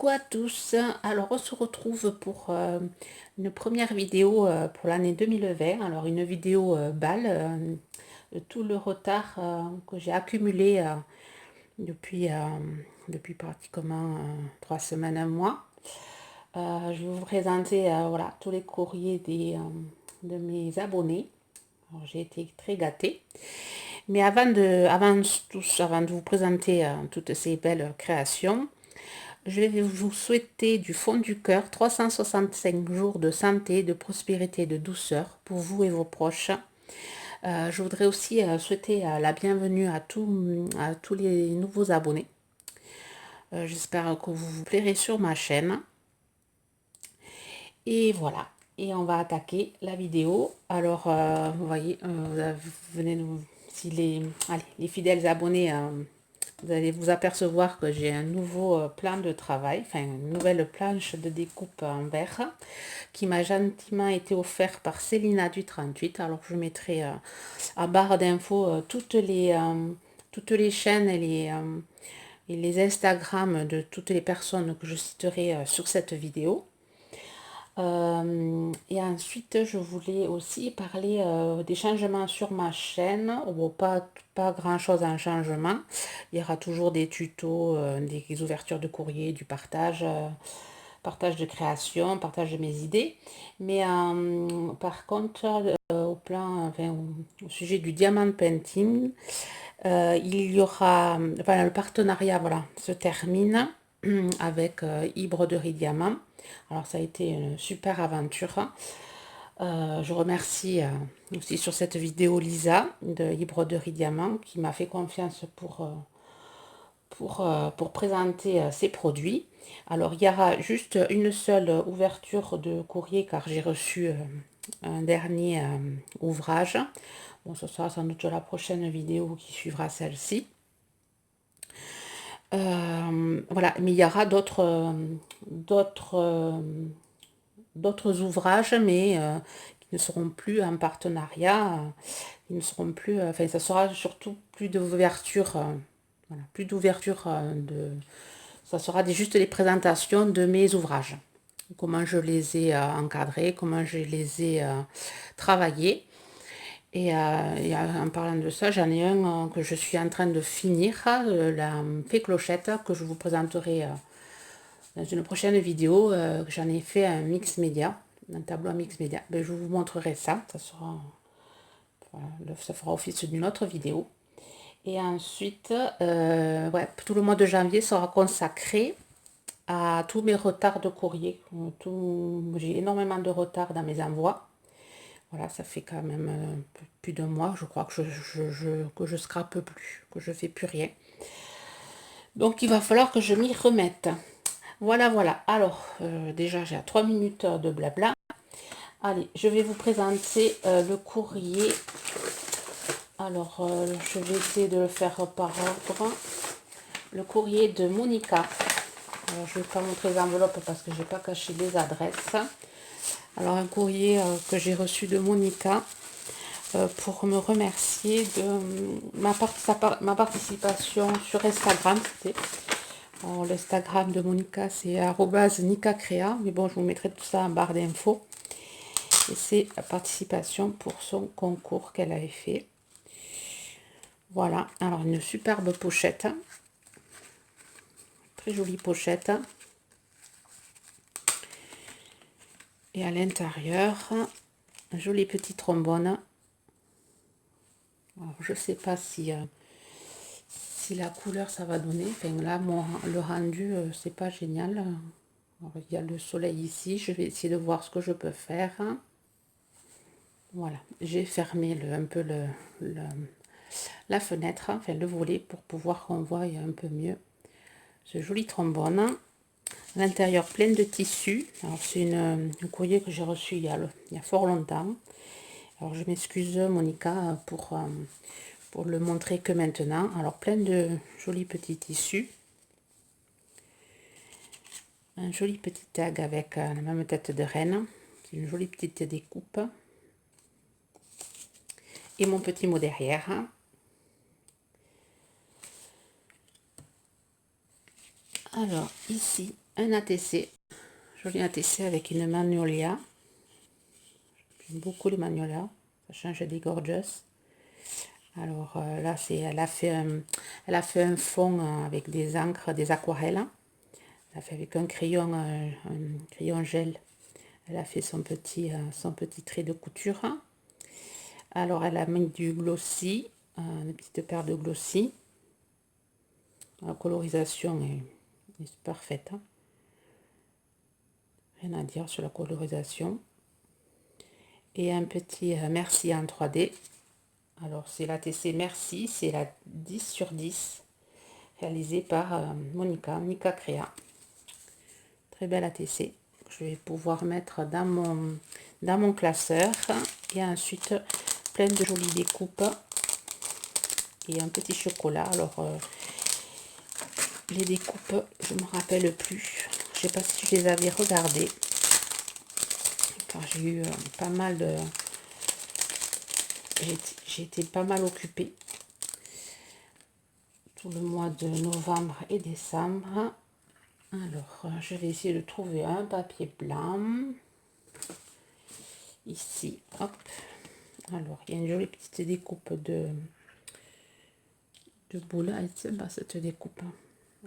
Coucou à tous, alors on se retrouve pour une première vidéo pour l'année 2020, alors une vidéo balle, de tout le retard que j'ai accumulé depuis, depuis pratiquement 3 semaines, un mois. Je vais vous présenter voilà, tous les courriers de mes abonnés. J'ai été très gâtée. Mais avant de vous présenter toutes ces belles créations, je vais vous souhaiter du fond du cœur 365 jours de santé, de prospérité, de douceur pour vous et vos proches. Je voudrais aussi souhaiter la bienvenue à tous les nouveaux abonnés. J'espère que vous vous plairez sur ma chaîne. Et voilà. Et on va attaquer la vidéo. Alors, vous voyez, vous venez nous... Si les fidèles abonnés... vous allez vous apercevoir que j'ai un nouveau plan de travail, enfin une nouvelle planche de découpe en verre qui m'a gentiment été offert par Célina du 38. Alors je mettrai en barre d'infos toutes les chaînes et les Instagram de toutes les personnes que je citerai sur cette vidéo. Et ensuite, je voulais aussi parler des changements sur ma chaîne. Bon, pas grand-chose en changement. Il y aura toujours des tutos, des ouvertures de courrier, du partage, partage de création, partage de mes idées. Mais par contre, au sujet du diamant painting, il y aura, enfin, le partenariat, voilà, se termine avec Broderie Diamant. Alors ça a été une super aventure. Je remercie aussi sur cette vidéo Lisa de Broderie Diamant qui m'a fait confiance pour présenter ses produits. Alors il y aura juste une seule ouverture de courrier car j'ai reçu un dernier ouvrage. Bon, ce sera sans doute la prochaine vidéo qui suivra celle-ci. Voilà, mais il y aura d'autres ouvrages, mais qui ne seront plus en partenariat, qui ne seront plus, enfin, ça sera surtout plus d'ouverture, voilà, plus d'ouverture ça sera juste les présentations de mes ouvrages, comment je les ai encadrés, comment je les ai travaillés. Et en parlant de ça, j'en ai un que je suis en train de finir, la fée clochette, que je vous présenterai dans une prochaine vidéo. Que j'en ai fait un mix média, un tableau mix média. Ben, je vous montrerai ça, voilà, ça fera office d'une autre vidéo. Et ensuite, ouais, tout le mois de janvier sera consacré à tous mes retards de courrier. J'ai énormément de retard dans mes envois. Voilà, ça fait quand même plus d'un mois, je crois que je scrape plus, que je fais plus rien. Donc il va falloir que je m'y remette. Voilà, voilà. Alors, déjà j'ai à 3 minutes de blabla. Allez, je vais vous présenter le courrier. Alors, je vais essayer de le faire par ordre. Le courrier de Monica. Alors, je ne vais pas montrer les enveloppes parce que je n'ai pas caché les adresses. Alors, un courrier que j'ai reçu de Monica pour me remercier de ma participation sur Instagram. L'Instagram de Monica, c'est @nicacrea. Mais bon, je vous mettrai tout ça en barre d'infos. Et c'est la participation pour son concours qu'elle avait fait. Voilà, alors une superbe pochette. Très jolie pochette. Et à l'intérieur, un joli petit trombone. Alors, je ne sais pas si la couleur ça va donner. Enfin, là, le rendu, c'est pas génial. Alors, il y a le soleil ici. Je vais essayer de voir ce que je peux faire. Voilà, j'ai fermé un peu la fenêtre, enfin le volet, pour pouvoir qu'on voie un peu mieux ce joli trombone. L'intérieur plein de tissus. Alors c'est un courrier que j'ai reçu il y a fort longtemps. Alors je m'excuse Monica pour le montrer que maintenant. Alors plein de jolis petits tissus. Un joli petit tag avec la même tête de reine. C'est une jolie petite découpe. Et mon petit mot derrière. Alors ici, un ATC, joli ATC avec une magnolia. J'aime beaucoup les magnolias, ça change des gorgeous. Alors là, elle a fait un fond avec des encres, des aquarelles. Elle a fait avec un crayon gel. Elle a fait son petit trait de couture. Alors elle a mis du glossy, une petite paire de glossy. La colorisation est parfaite. Hein. Rien à dire sur la colorisation. Et un petit merci en 3D. Alors c'est la TC Merci, c'est la 10/10 réalisée par Nika Créa. Très belle ATC. Je vais pouvoir mettre dans mon classeur. Et ensuite plein de jolies découpes et un petit chocolat. Alors les découpes, je ne me rappelle plus. Je ne sais pas si je les avais regardées. Car j'ai eu pas mal de... J'ai été pas mal occupée tout le mois de novembre et décembre. Alors, je vais essayer de trouver un papier blanc. Ici, hop. Alors, il y a une jolie petite découpe de boules. Elle tient pas cette découpe.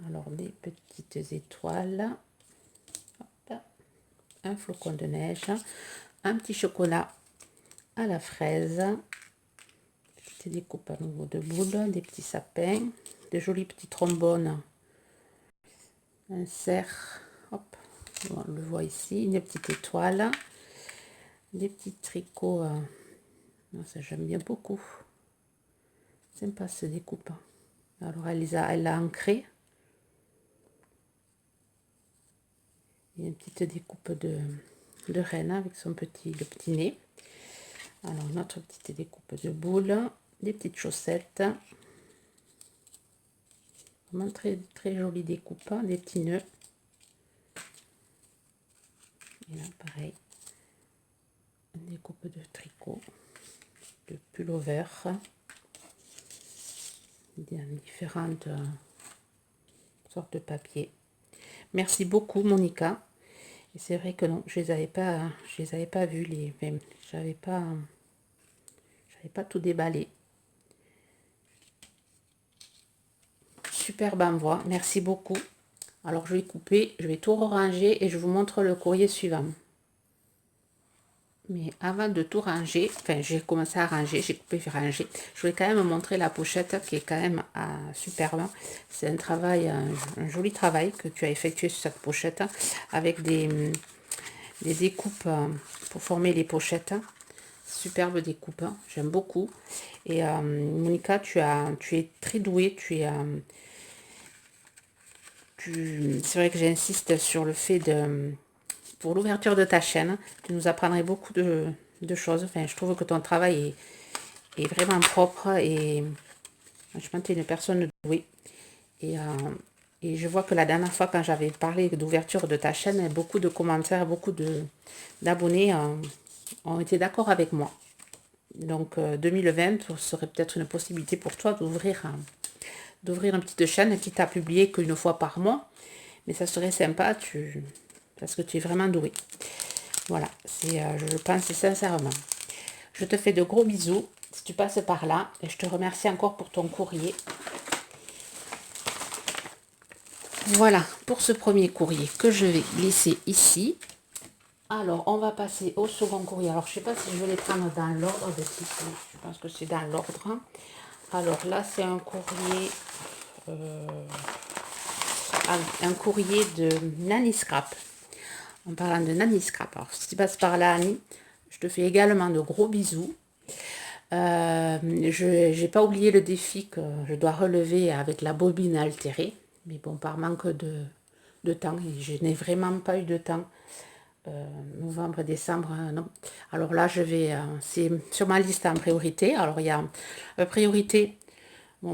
Alors, des petites étoiles. Hop. Un flocon de neige. Un petit chocolat à la fraise. Petite découpe à nouveau de boules. Des petits sapins. De jolis petits trombones. Un cerf. Hop. On le voit ici. Une petite étoile. Des petits tricots. Ça, j'aime bien beaucoup. Sympa ce découpe. Alors elle l'a ancré. Et une petite découpe de reine avec le petit nez. Alors notre petite découpe de boules, des petites chaussettes. Vraiment très très jolie découpe, des petits nœuds. Et là pareil, une découpe de tricot, de pullover. Différentes sortes de papier. Merci beaucoup Monica. Et c'est vrai que non, je les avais pas vus j'avais pas tout déballé. Superbe envoi, merci beaucoup. Alors je vais couper, je vais tout ranger et je vous montre le courrier suivant. Mais avant de tout ranger, enfin j'ai commencé à ranger, j'ai coupé, j'ai rangé. Je voulais quand même montrer la pochette qui est quand même superbe. C'est un travail, un joli travail que tu as effectué sur cette pochette avec des découpes pour former les pochettes. Superbe découpe, j'aime beaucoup. Et Monica, tu es très douée, c'est vrai que j'insiste sur le fait pour l'ouverture de ta chaîne, tu nous apprendrais beaucoup de choses. Enfin, je trouve que ton travail est vraiment propre et franchement, tu es une personne douée. Et je vois que la dernière fois, quand j'avais parlé d'ouverture de ta chaîne, beaucoup de commentaires, beaucoup d'abonnés ont été d'accord avec moi. Donc, 2020 serait peut-être une possibilité pour toi d'ouvrir une petite chaîne qui t'a publié qu'une fois par mois. Mais ça serait sympa, parce que tu es vraiment douée. Voilà, je le pense sincèrement. Je te fais de gros bisous si tu passes par là. Et je te remercie encore pour ton courrier. Voilà pour ce premier courrier que je vais laisser ici. Alors, on va passer au second courrier. Alors, je ne sais pas si je vais les prendre dans l'ordre de qui. Je pense que c'est dans l'ordre. Alors là, c'est un courrier... un courrier de Nanny Scrap. En parlant de Nanny Scrap. Alors, si tu passes par là, Annie, je te fais également de gros bisous. Je n'ai pas oublié le défi que je dois relever avec la bobine altérée. Mais bon, par manque de temps, et je n'ai vraiment pas eu de temps. Novembre, décembre, non. Alors là, c'est sur ma liste en priorité. Alors, il y a priorité, ma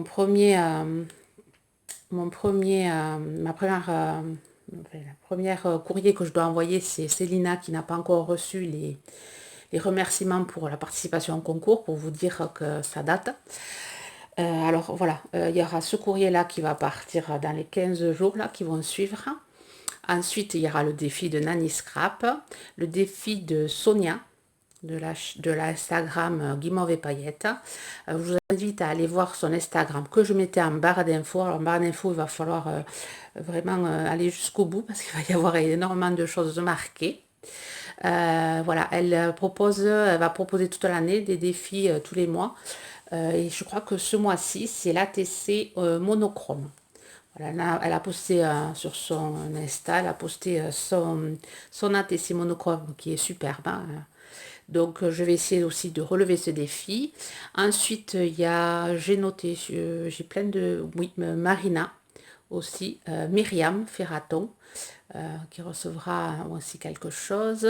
première courrier que je dois envoyer, c'est Célina qui n'a pas encore reçu les remerciements pour la participation au concours, pour vous dire que ça date. Alors voilà, il y aura ce courrier là qui va partir dans les 15 jours là qui vont suivre. Ensuite, il y aura le défi de Nanny Scrap, le défi de Sonia, de l'Instagram Guimauve et Paillettes. Je vous invite à aller voir son Instagram que je mettais en barre d'infos. Alors en barre d'infos, il va falloir vraiment aller jusqu'au bout parce qu'il va y avoir énormément de choses marquées. Voilà, elle va proposer toute l'année des défis tous les mois. Et je crois que ce mois-ci, c'est l'ATC monochrome. Voilà, elle a posté sur son Insta, elle a posté son ATC monochrome qui est superbe. Hein. Donc, je vais essayer aussi de relever ce défi. Ensuite, j'ai noté, j'ai plein de, oui, Marina aussi, Myriam Ferraton, qui recevra aussi quelque chose.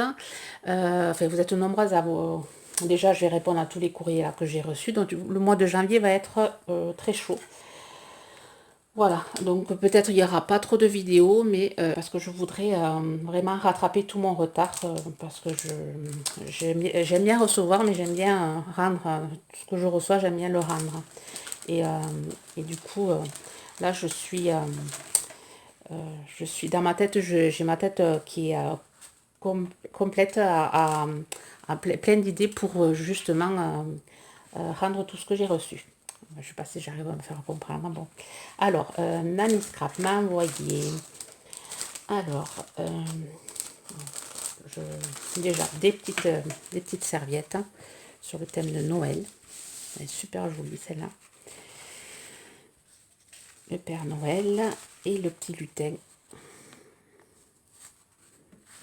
Enfin, vous êtes nombreuses à vous... Déjà, je vais répondre à tous les courriers là, que j'ai reçus. Donc, le mois de janvier va être très chaud. Voilà, donc peut-être il n'y aura pas trop de vidéos, mais parce que je voudrais vraiment rattraper tout mon retard, parce que j'aime bien recevoir, mais j'aime bien rendre, tout ce que je reçois, j'aime bien le rendre. Et, du coup, là, je suis dans ma tête, j'ai ma tête qui est complète plein d'idées pour justement rendre tout ce que j'ai reçu. Je ne sais pas si j'arrive à me faire comprendre. Bon. Alors, Nanny Scrap m'a envoyé. Alors, déjà des petites serviettes hein, sur le thème de Noël. Elle est super jolie celle-là. Le Père Noël et le petit lutin.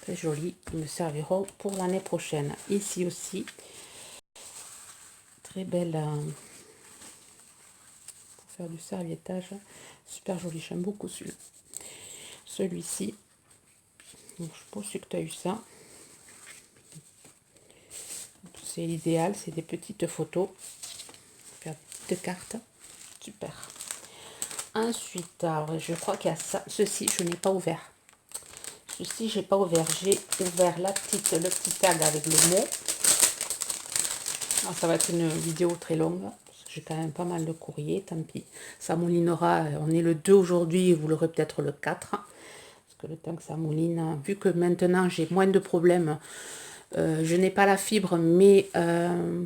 Très joli. Ils me serviront pour l'année prochaine. Ici aussi. Très belle. Du serviettage super joli, j'aime beaucoup celui-ci. Donc je pense que tu as eu ça, c'est l'idéal, c'est des petites photos, faire des petites cartes, super. Ensuite, alors, je crois qu'il y a ça, ceci je n'ai pas ouvert, ceci j'ai pas ouvert, j'ai ouvert le petit tag avec le mot. Alors, ça va être une vidéo très longue. J'ai quand même pas mal de courriers, tant pis. Ça moulinera, on est le 2 aujourd'hui, vous l'aurez peut-être le 4. Parce que le temps que ça mouline, vu que maintenant j'ai moins de problèmes, je n'ai pas la fibre, mais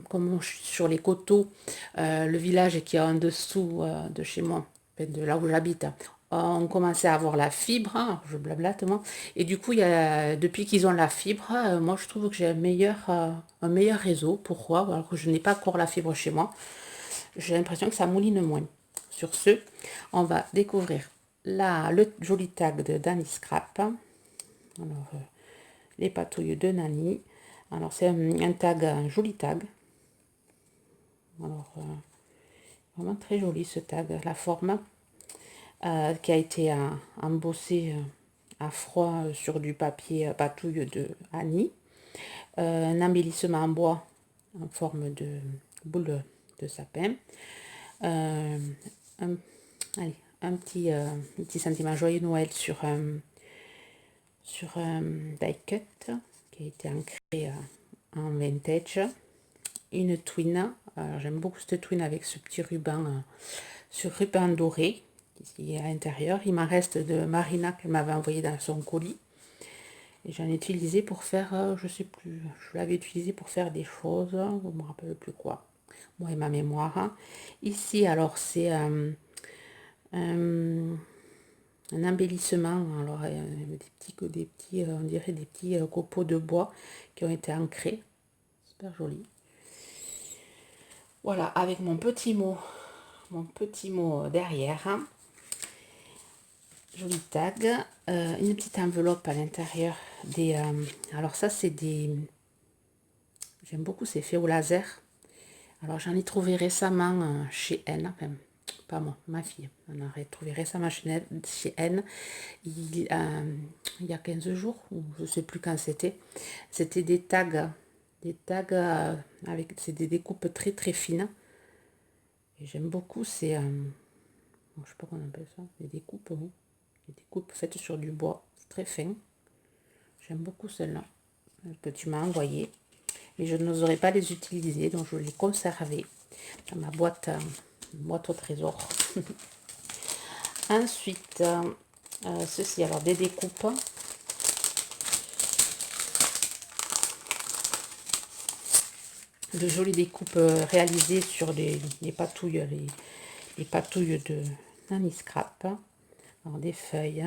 comme je suis sur les coteaux, le village qui est en dessous de chez moi, de là où j'habite, on commençait à avoir la fibre, hein, je blablate moi, et du coup, depuis qu'ils ont la fibre, moi je trouve que j'ai un meilleur réseau. Pourquoi? Alors que je n'ai pas encore la fibre chez moi. J'ai l'impression que ça mouline moins. Sur ce, on va découvrir le joli tag de Nanny Scrap. Alors, les patouilles de Nanny. Alors, c'est un tag, un joli tag. Alors, vraiment très joli ce tag. La forme qui a été embossée à froid sur du papier patouille de Annie. Un embellissement en bois en forme de boule de sapin. Allez, un petit sentiment joyeux Noël sur un die cut qui a été ancré en vintage. Une twin, j'aime beaucoup cette twin avec ce petit ruban, doré qui est à l'intérieur. Il m'en reste de Marina qu'elle m'avait envoyé dans son colis. Et j'en ai utilisé pour faire, je sais plus, je l'avais utilisé pour faire des choses, je ne me rappelle plus quoi. Moi et ma mémoire. Hein. Ici, alors, c'est un embellissement, alors des petits on dirait des petits copeaux de bois qui ont été ancrés, super joli. Voilà, avec mon petit mot derrière, hein. Joli tag, une petite enveloppe à l'intérieur des alors ça c'est j'aime beaucoup, c'est fait au laser. Alors j'en ai trouvé récemment chez N, enfin pas moi, ma fille, on a trouvé récemment chez N, il y a 15 jours, ou je sais plus quand c'était des tags, avec des découpes très très fines, et j'aime beaucoup, c'est, je sais pas comment on appelle ça, des découpes, oui. Des découpes faites sur du bois, c'est très fin, j'aime beaucoup celle-là, que tu m'as envoyé, mais je n'oserais pas les utiliser, donc je les conserver dans ma boîte au trésor. Ensuite, ceci, alors des découpes. de jolies découpes réalisées sur les patouilles, les patouilles de Nanny Scrap. Alors des feuilles.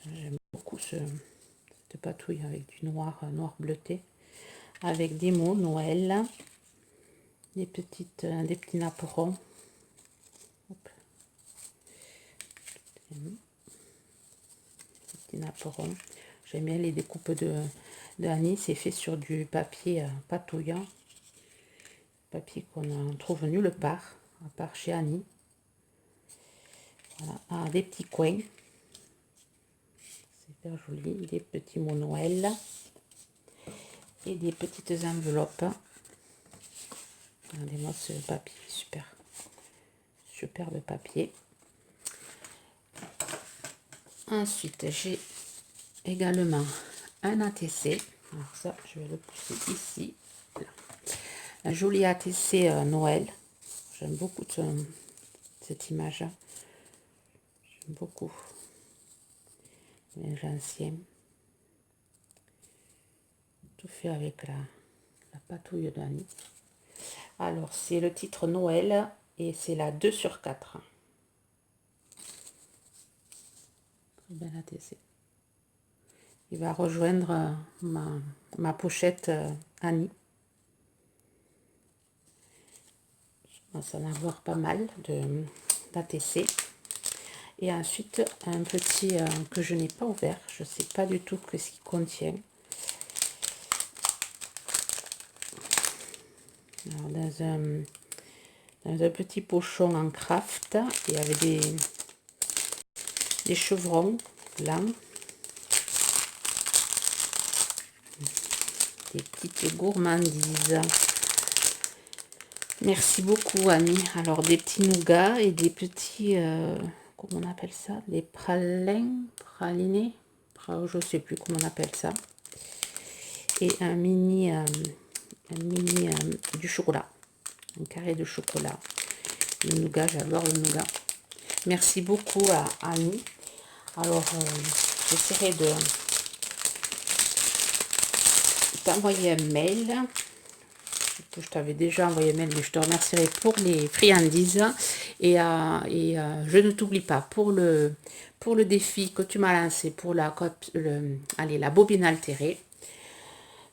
J'aime beaucoup cette patouille avec du noir, noir bleuté. Avec des mots Noël. Des petits napperons. Hop. Des petits napperons. J'aime bien les découpes de Annie. C'est fait sur du papier patouillant. Papier qu'on trouve nulle part, à part chez Annie. Voilà. Ah, des petits coins. Super joli. Des petits mots Noël. Et des petites enveloppes. Regardez-moi ce papier, super. Superbe papier. Ensuite, j'ai également un ATC. Alors ça, je vais le pousser ici. Voilà. Un joli ATC Noël. J'aime beaucoup cette image. J'aime beaucoup les anciens. Tout fait avec la patouille d'Annie. Alors, c'est le titre Noël et c'est la 2 sur 4. Très belle ATC. Il va rejoindre ma pochette Annie. Je pense en avoir pas mal d'ATC. Et ensuite, un petit que je n'ai pas ouvert. Je ne sais pas du tout ce qu'il contient. Alors, dans un petit pochon en craft, il y avait des chevrons blancs. Des petites gourmandises. Merci beaucoup, Annie. Alors, des petits nougats et des petits... comment on appelle ça? Des pralinés. Je ne sais plus comment on appelle ça. Et un mini du chocolat. Un carré de chocolat. Le nougat, j'adore le nougat. Merci beaucoup à Annie. Alors, j'essaierai de t'envoyer un mail. Je t'avais déjà envoyé un mail, mais je te remercierai pour les friandises. Et je ne t'oublie pas pour le défi que tu m'as lancé pour la bobine altérée.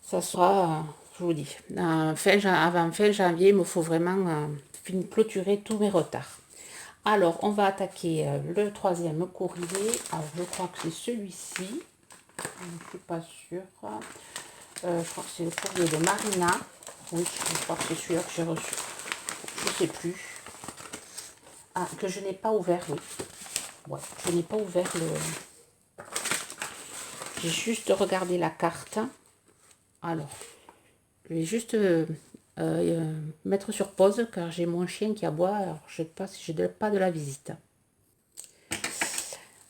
Ça sera, je vous dis, avant fin janvier, il me faut vraiment clôturer tous mes retards. Alors, on va attaquer le troisième courrier. Alors, je crois que c'est celui-ci. Je ne suis pas sûre. Je crois que c'est le courrier de Marina. Oui, je crois que c'est celui-là que j'ai reçu. Je ne sais plus. Ah, que je n'ai pas ouvert, oui. Ouais, je n'ai pas ouvert le... J'ai juste regardé la carte. Alors, je vais juste mettre sur pause car j'ai mon chien qui aboie. Alors, je ne sais pas si je n'ai pas de la visite.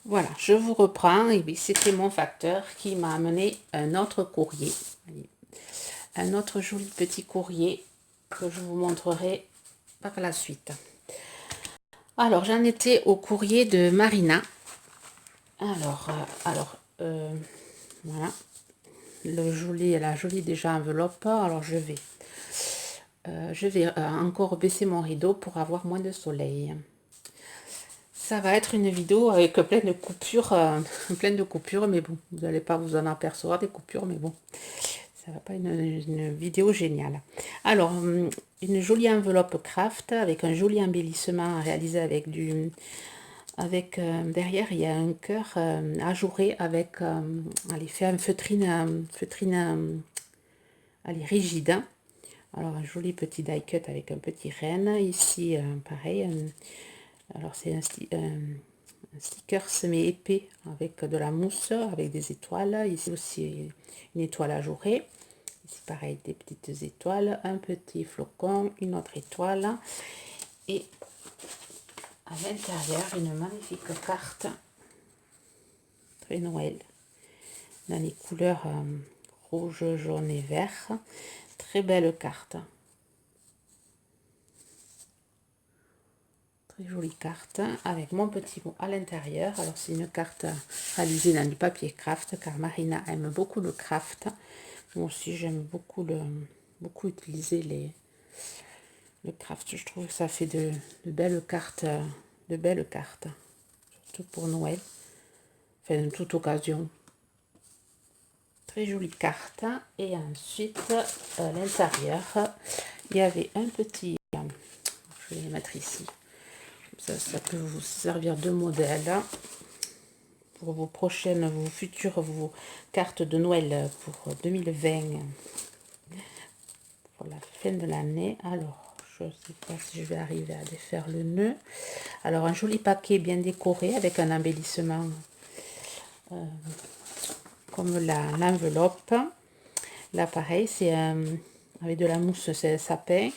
Voilà, je vous reprends. Et bien, c'était mon facteur qui m'a amené un autre courrier. Un autre joli petit courrier que je vous montrerai par la suite. Alors, j'en étais au courrier de Marina. Alors, voilà. La jolie déjà enveloppe. Alors, je vais encore baisser mon rideau pour avoir moins de soleil. Ça va être une vidéo avec plein de coupures, mais bon, vous n'allez pas vous en apercevoir des coupures, mais bon, ça va pas une vidéo géniale. Alors, une jolie enveloppe craft avec un joli embellissement réalisé avec derrière il y a un cœur ajouré avec fait un feutrine rigide. Alors un joli petit die cut avec un petit renne ici, pareil. Alors c'est un sticker semi épais avec de la mousse, avec des étoiles. Ici aussi une étoile ajourée. Ici pareil, des petites étoiles, un petit flocon, une autre étoile. Et à l'intérieur, une magnifique carte. Très Noël. Dans les couleurs rouge, jaune et vert. Très belle carte. Très jolie carte avec mon petit mot à l'intérieur. Alors c'est une carte réalisée dans du papier craft car Marina aime beaucoup le craft. Moi aussi j'aime beaucoup beaucoup utilisé le craft. Je trouve que ça fait de belles cartes, surtout pour Noël, enfin de toute occasion. Très jolie carte. Et ensuite, à l'intérieur, il y avait un petit, je vais les mettre ici, ça peut vous servir de modèle pour vos vos cartes de Noël pour 2020, pour la fin de l'année. Alors, je ne sais pas si je vais arriver à défaire le nœud. Alors, un joli paquet bien décoré avec un embellissement comme l'enveloppe. Là, pareil, c'est avec de la mousse, c'est sapin,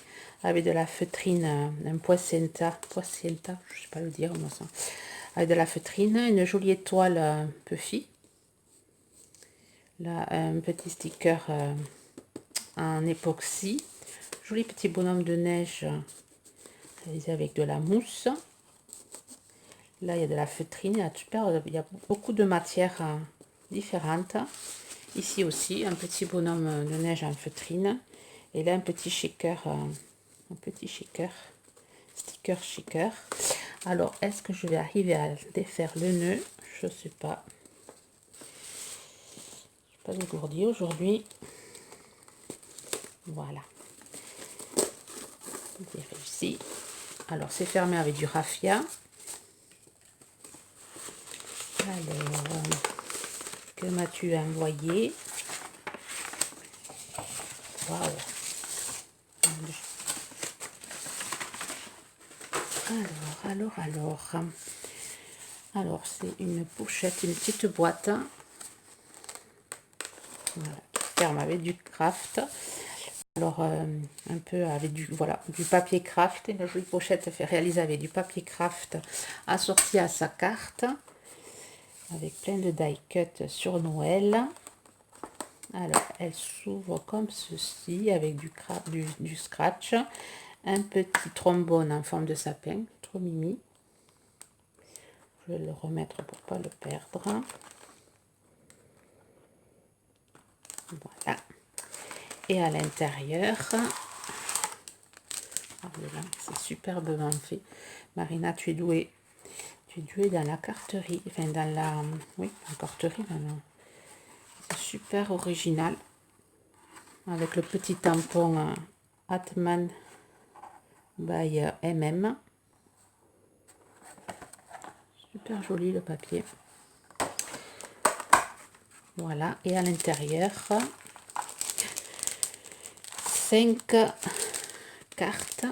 avec de la feutrine, un poissenta, je ne sais pas le dire, moi ça. Avec de la feutrine, une jolie étoile Puffy. Là, un petit sticker en époxy. Joli petit bonhomme de neige réalisé avec de la mousse. Là, il y a de la feutrine, il y a beaucoup de matières différentes. Ici aussi, un petit bonhomme de neige en feutrine. Et là, un petit shaker, sticker shaker. Alors, est-ce que je vais arriver à défaire le nœud? Je ne sais pas. Je n'ai pas dégourdi aujourd'hui. Voilà. J'ai réussi. Alors, c'est fermé avec du raffia. Alors, que m'as-tu envoyé? Waouh! Alors, c'est une pochette, une petite boîte. Voilà, qui ferme avec du craft. Alors, un peu avec du papier craft. Une jolie pochette fait réaliser avec du papier craft assorti à sa carte. Avec plein de die cut sur Noël. Alors, elle s'ouvre comme ceci avec du scratch. Un petit trombone en forme de sapin. Trop mimi. Je vais le remettre pour ne pas le perdre. Voilà. Et à l'intérieur, c'est superbement fait. Marina, tu es douée. Tu es douée dans la carterie. Enfin, dans la... Oui, la carterie, maintenant. C'est super original. Avec le petit tampon Atman by MM. Super joli le papier. Voilà. Et à l'intérieur, 5 cartes.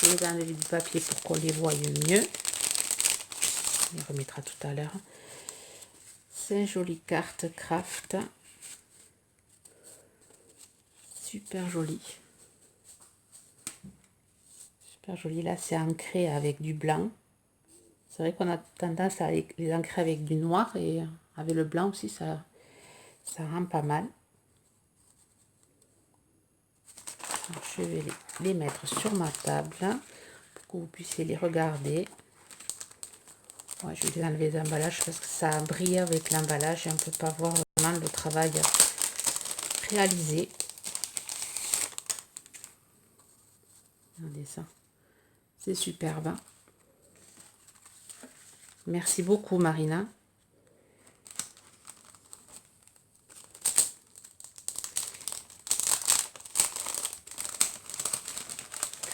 Je vais enlever du papier pour qu'on les voie mieux. On les remettra tout à l'heure. 5 jolies cartes craft. Super joli. Super joli. Là, c'est ancré avec du blanc. C'est vrai qu'on a tendance à les ancrer avec du noir et avec le blanc aussi, ça rend pas mal. Donc, je vais les mettre sur ma table pour que vous puissiez les regarder. Ouais, je vais enlever les emballages parce que ça brille avec l'emballage et on ne peut pas voir vraiment le travail réalisé. Regardez ça. C'est superbe. Merci beaucoup, Marina.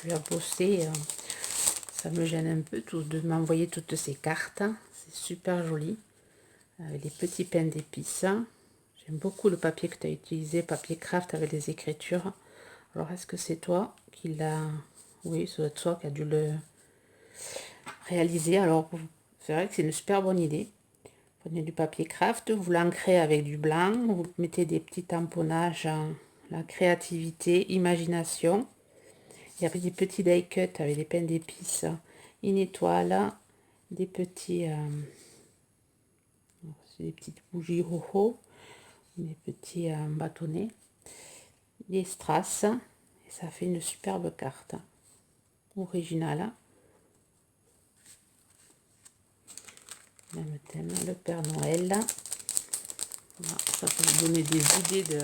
Tu as bossé. Ça me gêne un peu de m'envoyer toutes ces cartes. C'est super joli. Avec des petits pains d'épices. J'aime beaucoup le papier que tu as utilisé, papier craft avec des écritures. Alors, est-ce que c'est toi qui l'a... Oui, ça doit être toi qui a dû le réaliser. Alors, c'est vrai que c'est une super bonne idée. Prenez du papier craft, vous l'ancrez avec du blanc, vous mettez des petits tamponnages, la créativité, imagination. Il y avait des petits die cut avec des pains d'épices, une étoile, des petits... des petites bougies rojo, des petits bâtonnets, des strass, et ça fait une superbe carte originale. Même thème, le Père Noël. Voilà, ça peut vous donner des idées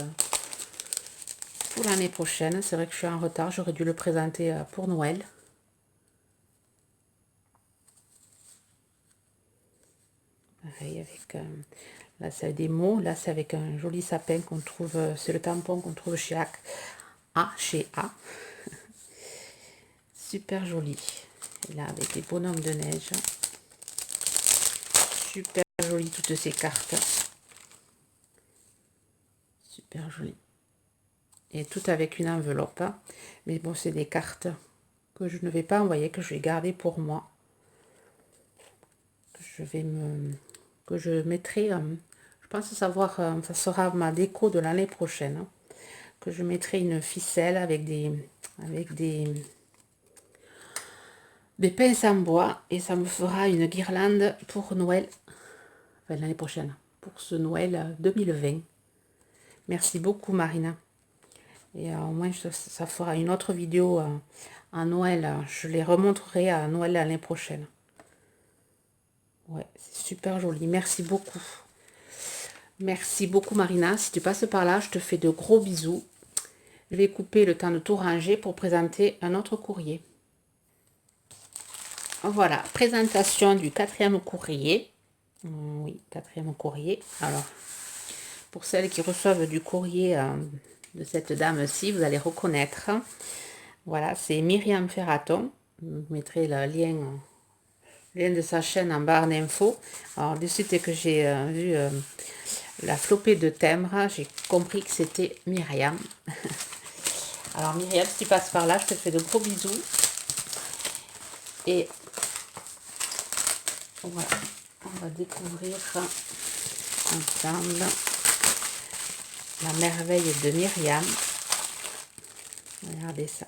pour l'année prochaine. C'est vrai que je suis en retard, j'aurais dû le présenter pour Noël. Pareil avec, là c'est des mots, là c'est avec un joli sapin qu'on trouve, c'est le tampon qu'on trouve chez chez A. Super joli. Et là avec des bonhommes de neige. Super joli toutes ces cartes. Super joli. Et tout avec une enveloppe. Mais bon, c'est des cartes que je ne vais pas envoyer, que je vais garder pour moi. Que je mettrai, je pense savoir, ça sera ma déco de l'année prochaine. Hein, que je mettrai une ficelle avec des pinces en bois et ça me fera une guirlande pour Noël, enfin l'année prochaine, pour ce Noël 2020. Merci beaucoup Marina. Et au moins ça fera une autre vidéo à Noël. Je les remontrerai à Noël l'année prochaine. Ouais, c'est super joli. Merci beaucoup. Merci beaucoup Marina. Si tu passes par là, je te fais de gros bisous. Je vais couper le temps de tout ranger pour présenter un autre courrier. Voilà, présentation du 4e courrier. Oui, 4e courrier. Alors, pour celles qui reçoivent du courrier de cette dame-ci, vous allez reconnaître. Voilà, c'est Myriam Ferraton. Je mettrai le lien de sa chaîne en barre d'infos. Alors, de suite que j'ai vu la flopée de timbres, j'ai compris que c'était Myriam. Alors Myriam, si tu passes par là, je te fais de gros bisous. Et voilà, on va découvrir ensemble la merveille de Myriam. Regardez ça.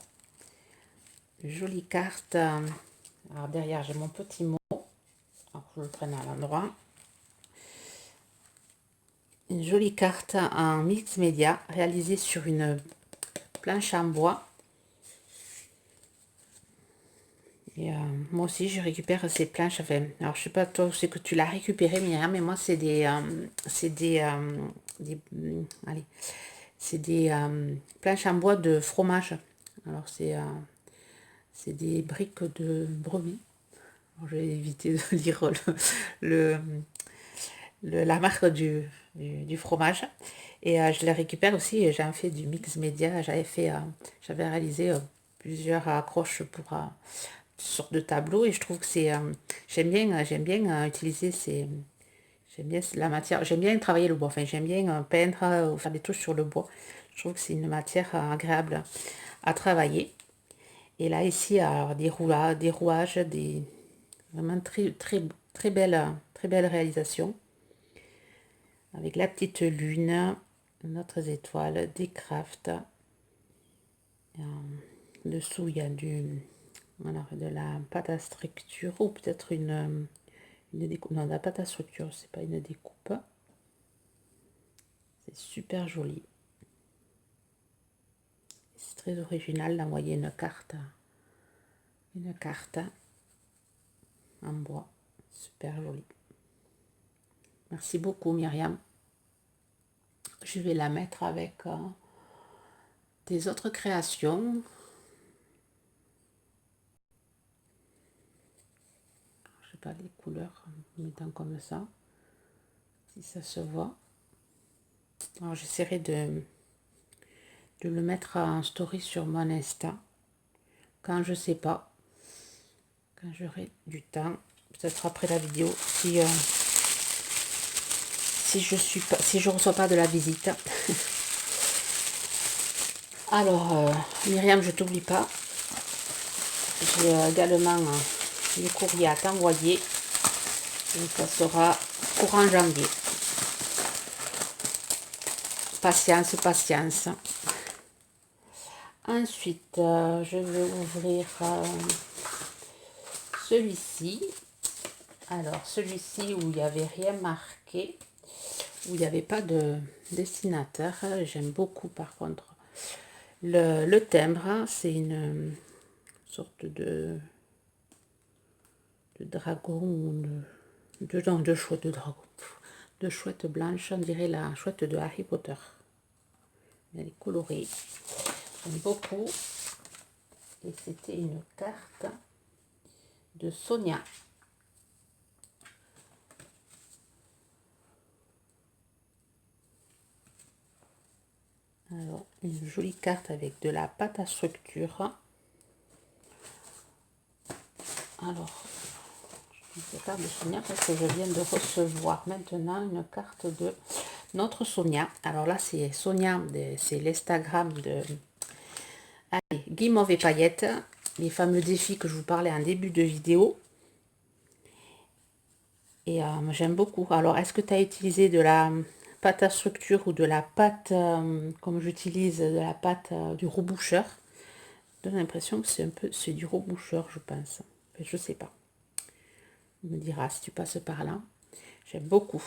Jolie carte. Alors derrière, j'ai mon petit mot. Alors, je le prenne à l'endroit. Une jolie carte en mix média réalisée sur une planche en bois. Et moi aussi, je récupère ces planches. Enfin, alors, je sais pas toi où c'est que tu l'as récupéré, Myriam, mais moi, c'est allez, c'est des planches en bois de fromage. Alors, c'est des briques de brebis. Alors, je vais éviter de lire la marque du fromage. Et je les récupère aussi. Et j'en fais du mix média. J'avais réalisé plusieurs accroches pour sorte de tableau et je trouve que c'est j'aime bien utiliser j'aime bien la matière, j'aime bien travailler le bois, enfin j'aime bien peindre ou faire des touches sur le bois. Je trouve que c'est une matière agréable à travailler. Et là ici alors des rouages, des vraiment très belle réalisation avec la petite lune, notre étoile, des crafts. Dessous il y a alors, de la pâte à structure ou peut-être une découpe. Non, de la pâte à structure, c'est pas une découpe. C'est super joli. C'est très original d'envoyer une carte en bois. Super joli. Merci beaucoup Myriam. Je vais la mettre avec des autres créations. Je sais pas les couleurs, en mettant comme ça. Si ça se voit. Alors j'essaierai de le mettre en story sur mon Insta. Quand je sais pas. Quand j'aurai du temps. Peut-être après la vidéo. Si je reçois pas de la visite. Alors, Myriam, je t'oublie pas. J'ai également le courrier à t'envoyer. Et ça sera courant janvier. Patience, patience. Ensuite, je vais ouvrir celui-ci. Alors, celui-ci où il n'y avait rien marqué, où il n'y avait pas de dessinateur. J'aime beaucoup par contre. Le timbre, c'est une sorte de dragon ou de chouette de dragon. De chouette blanche, on dirait la chouette de Harry Potter. Elle est colorée. J'aime beaucoup. Et c'était une carte de Sonia. Alors, une jolie carte avec de la pâte à structure. Alors, je carte de Sonia parce que je viens de recevoir maintenant une carte de notre Sonia. Alors là, c'est Sonia, c'est l'Instagram de Guimauve et Paillettes, les fameux défis que je vous parlais en début de vidéo. Et j'aime beaucoup. Alors, est-ce que tu as utilisé de la pâte à structure ou de la pâte, comme j'utilise de la pâte du reboucheur? Donne l'impression que c'est du reboucheur, je pense. Enfin, je sais pas. On me dira si tu passes par là. J'aime beaucoup.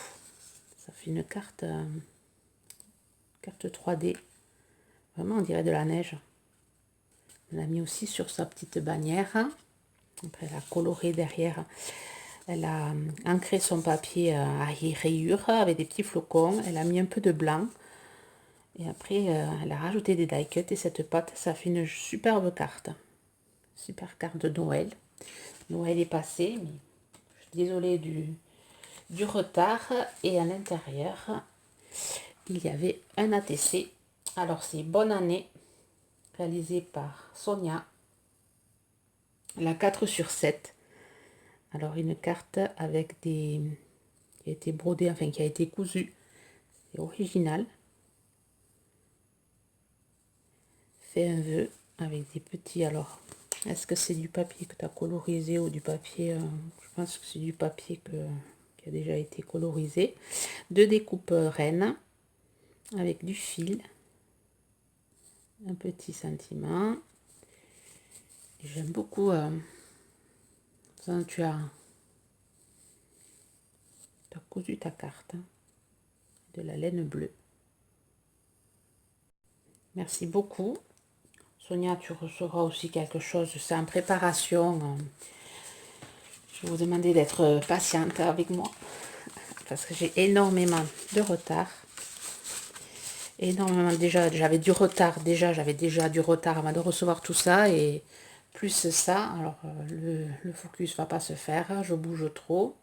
Ça fait une carte, carte 3D. Vraiment, on dirait de la neige. On l'a mis aussi sur sa petite bannière. Après, elle a coloré derrière. Elle a ancré son papier à rayures avec des petits flocons. Elle a mis un peu de blanc. Et après, elle a rajouté des die cuts. Et cette pâte, ça fait une superbe carte. Super carte de Noël. Noël est passé, mais je suis désolée du retard. Et à l'intérieur, il y avait un ATC. Alors, c'est Bonne année, réalisé par Sonia. La 4/7. Alors, une carte avec des... qui a été brodée, enfin, qui a été cousue. C'est original. Fais un vœu avec des petits... Alors, est-ce que c'est du papier que tu as colorisé ou du papier... je pense que c'est du papier qui a déjà été colorisé. 2 découpes reines avec du fil. Un petit sentiment. J'aime beaucoup... tu as cousu ta carte. Hein, de la laine bleue. Merci beaucoup. Sonia, tu recevras aussi quelque chose. C'est en préparation. Je vais vous demander d'être patiente avec moi. Parce que j'ai énormément de retard. Énormément déjà. J'avais du retard. J'avais déjà du retard avant de recevoir tout ça. Et plus ça. Alors, le focus va pas se faire. Je bouge trop.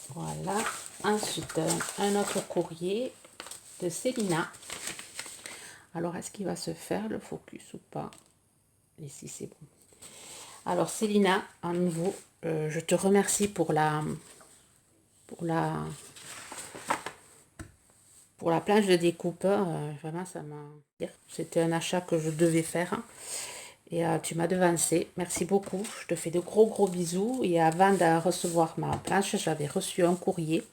Voilà. Ensuite, un autre courrier de Célina. Alors, est-ce qu'il va se faire le focus ou pas? Ici, c'est bon. Alors, Célina, à nouveau, je te remercie pour la planche de découpe. Vraiment, ça m'a... C'était un achat que je devais faire. Et tu m'as devancé. Merci beaucoup. Je te fais de gros bisous. Et avant de recevoir ma planche, j'avais reçu un courrier.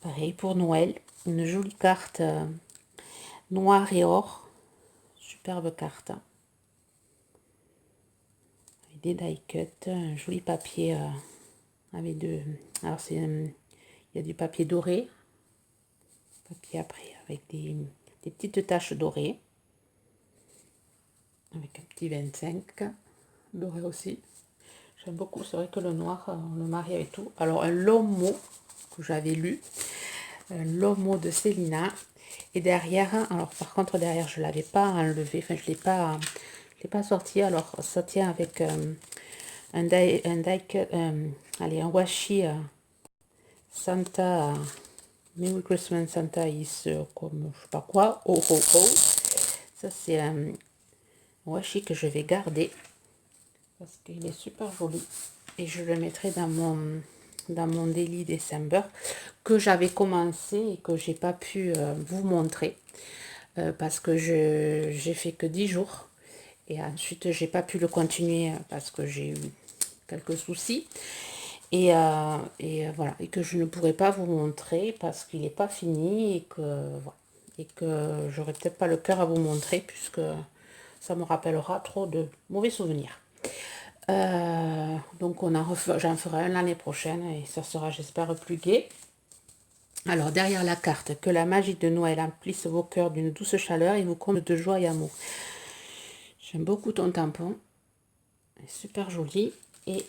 Pareil pour Noël. Une jolie carte noire et or. Superbe carte. Avec des die cuts. Un joli papier avec de... Alors, il y a du papier doré. Papier après avec des petites taches dorées. Avec un petit 25 doré aussi. J'aime beaucoup, c'est vrai que le noir, on le marie avec tout. Alors, un long mot que j'avais lu, un long mot de Célina. Et derrière, alors par contre, derrière, je ne l'avais pas enlevé, enfin, je l'ai pas sorti. Alors, ça tient avec un washi Santa, Merry Christmas Santa is comme je sais pas quoi, oh oh oh. Ça, c'est un washi que je vais garder parce qu'il est super joli et je le mettrai dans mon Daily December que j'avais commencé et que j'ai pas pu vous montrer parce que j'ai fait que 10 jours et ensuite j'ai pas pu le continuer parce que j'ai eu quelques soucis et voilà, et que je ne pourrais pas vous montrer parce qu'il n'est pas fini et que voilà, et que j'aurais peut-être pas le cœur à vous montrer puisque ça me rappellera trop de mauvais souvenirs. Donc j'en ferai un l'année prochaine et ça sera, j'espère, plus gai. Alors derrière la carte, que la magie de Noël emplisse vos cœurs d'une douce chaleur et vous comble de joie et amour. J'aime beaucoup ton tampon, il est super joli. Et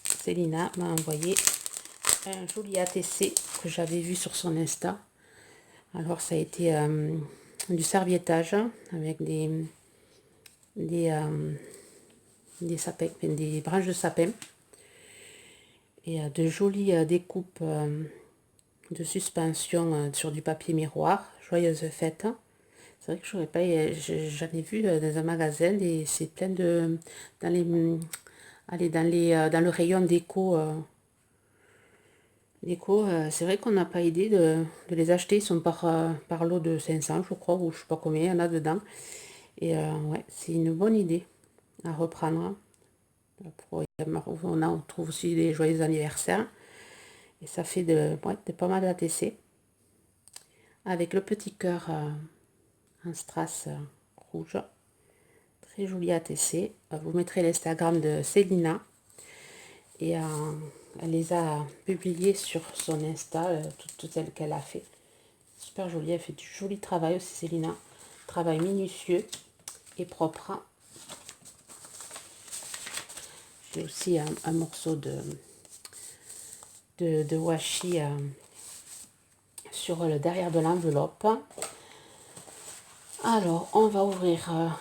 Célina m'a envoyé un joli ATC que j'avais vu sur son Insta. Alors ça a été du serviettage avec des, sapins, des branches de sapin et de jolies découpes de suspension sur du papier miroir. Joyeuse fête. C'est vrai que j'aurais pas, j'en ai vu dans un magasin et c'est plein de dans les allez, dans le rayon déco. C'est vrai qu'on n'a pas idée de les acheter. Ils sont par lot de 500, je crois, ou je sais pas combien il y en a dedans. Et ouais, c'est une bonne idée à reprendre. On trouve aussi des joyeux anniversaires. Et ça fait ouais, de pas mal d'ATC. Avec le petit cœur en strass rouge. Très joli ATC. Vous mettrez l'Instagram de Célina. Et elle les a publiées sur son Insta, toutes celles qu'elle a fait. Super jolie, elle fait du joli travail aussi, Célina. Travail minutieux et propre. J'ai aussi un morceau de washi sur le derrière de l'enveloppe. Alors, on va ouvrir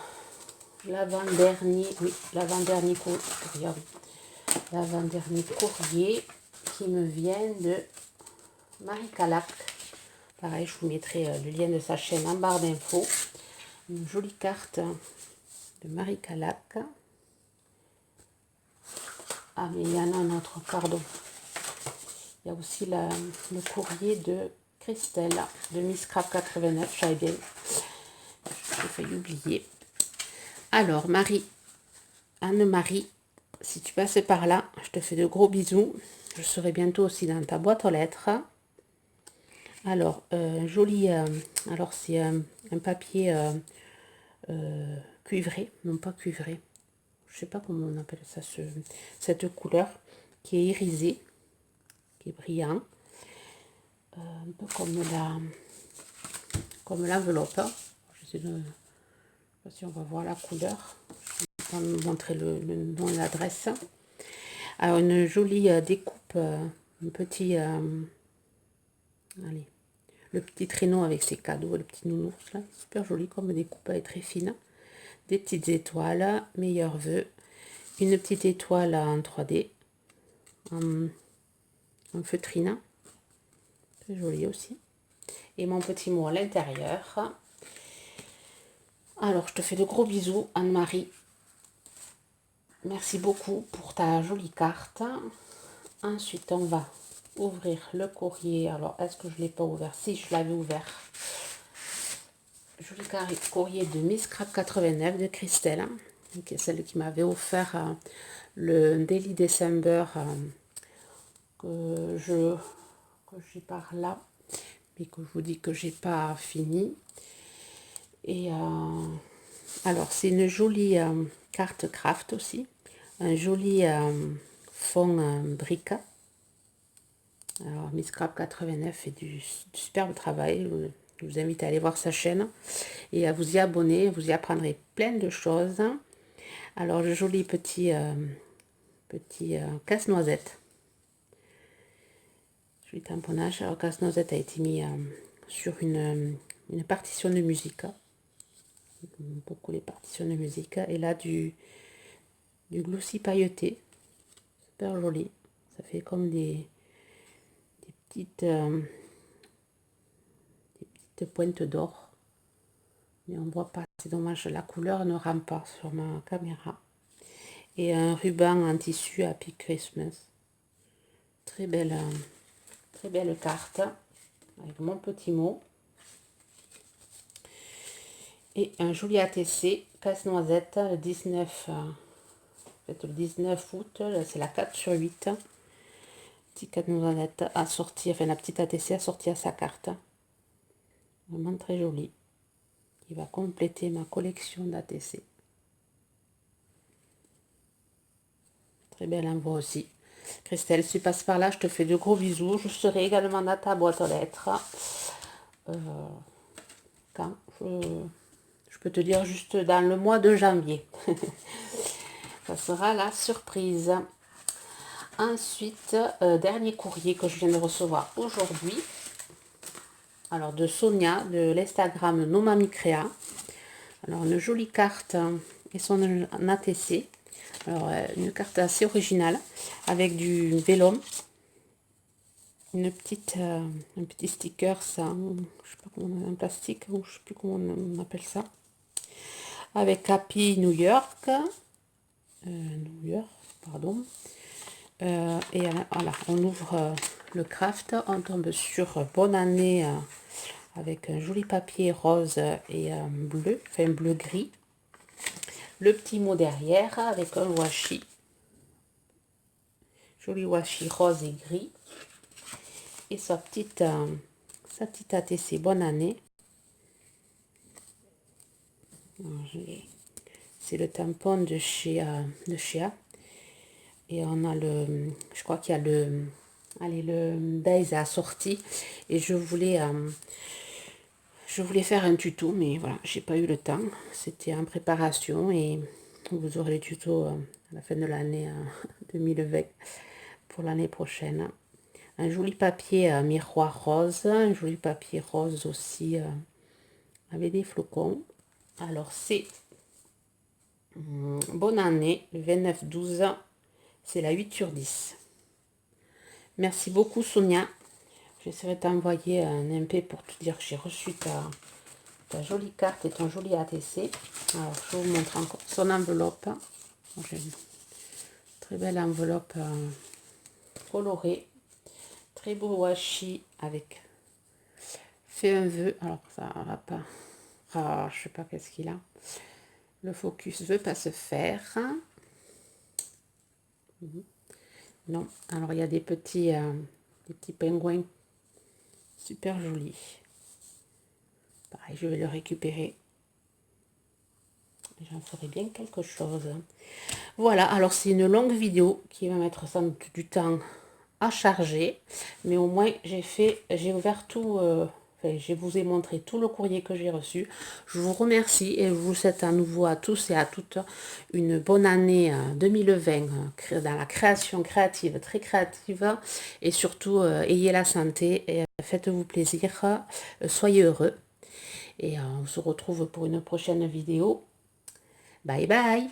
l'avant-dernier courrier qui me vient de Marie Calac. Pareil, je vous mettrai le lien de sa chaîne en barre d'infos. Une jolie carte de Marie Calac. Ah, mais il y en a un autre, pardon. Il y a aussi le courrier de Christelle, de Miss Scrap 89. J'avais bien, j'ai failli oublier. Alors, Anne-Marie, si tu passes par là, je te fais de gros bisous. Je serai bientôt aussi dans ta boîte aux lettres. Alors, joli, alors c'est un papier cuivré, non pas cuivré, je sais pas comment on appelle ça, cette couleur qui est irisée, qui est brillant, un peu comme l'enveloppe. Je sais pas si on va voir la couleur. Je vais vous montrer le nom et l'adresse. Alors une jolie découpe, un petit, allez, le petit traîneau avec ses cadeaux, le petit nounours là, super joli comme découpe, elle est très fine. Des petites étoiles, meilleurs vœux, une petite étoile en 3D, en feutrine, très joli aussi. Et mon petit mot à l'intérieur. Alors, je te fais de gros bisous, Anne-Marie. Merci beaucoup pour ta jolie carte. Ensuite, on va ouvrir le courrier. Alors, est-ce que je ne l'ai pas ouvert? Si, je l'avais ouvert. Joli courrier de Miss Scrap 89 de Christelle, qui est celle qui m'avait offert le Daily December que j'ai par là, mais que je vous dis que j'ai pas fini. Et alors c'est une jolie carte craft aussi, un joli fond brique. Alors Miss Scrap 89 fait du superbe travail. Je vous invite à aller voir sa chaîne et à vous y abonner. Vous y apprendrez plein de choses. Alors le joli petit casse-noisette. Joli tamponnage. Alors casse-noisette a été mis sur une partition de musique. Beaucoup les partitions de musique. Et là du glossy pailleté. Super joli. Ça fait comme des petites pointes d'or. Mais on ne voit pas. C'est dommage. La couleur ne rend pas sur ma caméra. Et un ruban en tissu Happy Christmas. Très belle carte avec mon petit mot. Et un joli ATC casse-noisette le 19, le 19 août, c'est la 4/8. Petit casse-noisette assorti, enfin la petite ATC assortie à sa carte. Vraiment très joli. Il va compléter ma collection d'ATC. Très belle envoi aussi. Christelle, si tu passes par là, je te fais de gros bisous. Je serai également dans ta boîte aux lettres. Quand je peux te dire juste dans le mois de janvier. Ça sera la surprise. Ensuite, dernier courrier que je viens de recevoir aujourd'hui. Alors, de Sonia, de l'Instagram Nomamicrea. Alors, une jolie carte et son ATC. Alors, une carte assez originale avec du vélum. Une petite, un petit sticker, ça, je sais pas comment on, un plastique, ou je sais plus comment on appelle ça. Avec Happy New York. New York, pardon. Et voilà, on ouvre le craft, on tombe sur Bonne année avec un joli papier rose et bleu, enfin bleu-gris. Le petit mot derrière avec un washi. Joli washi rose et gris. Et sa petite ATC Bonne année. C'est le tampon de chez A. Et on a je crois qu'il y a le Days assorti. Et je voulais faire un tuto, mais voilà, j'ai pas eu le temps. C'était en préparation et vous aurez le tuto à la fin de l'année 2020 pour l'année prochaine. Un joli papier miroir rose, un joli papier rose aussi avec des flocons. Alors c'est Bonne année, le 29-12, c'est la 8 sur 10. Merci beaucoup Sonia. J'essaierai de t'envoyer un MP pour te dire que j'ai reçu ta jolie carte et ton joli ATC. Alors je vous montre encore son enveloppe. J'ai une très belle enveloppe colorée. Très beau washi avec fait un vœu. Alors ça va pas. Ah, je sais pas qu'est-ce qu'il a. Le focus veut pas se faire. Non. Alors il y a des petits pingouins super jolis. Pareil, je vais le récupérer. J'en ferai bien quelque chose. Voilà, alors c'est une longue vidéo qui va mettre sans doute du temps à charger. Mais au moins, j'ai ouvert tout, enfin, je vous ai montré tout le courrier que j'ai reçu. Je vous remercie et je vous souhaite à nouveau à tous et à toutes une bonne année 2020 dans la création créative, très créative. Et surtout, ayez la santé et faites-vous plaisir, soyez heureux. Et on se retrouve pour une prochaine vidéo. Bye bye!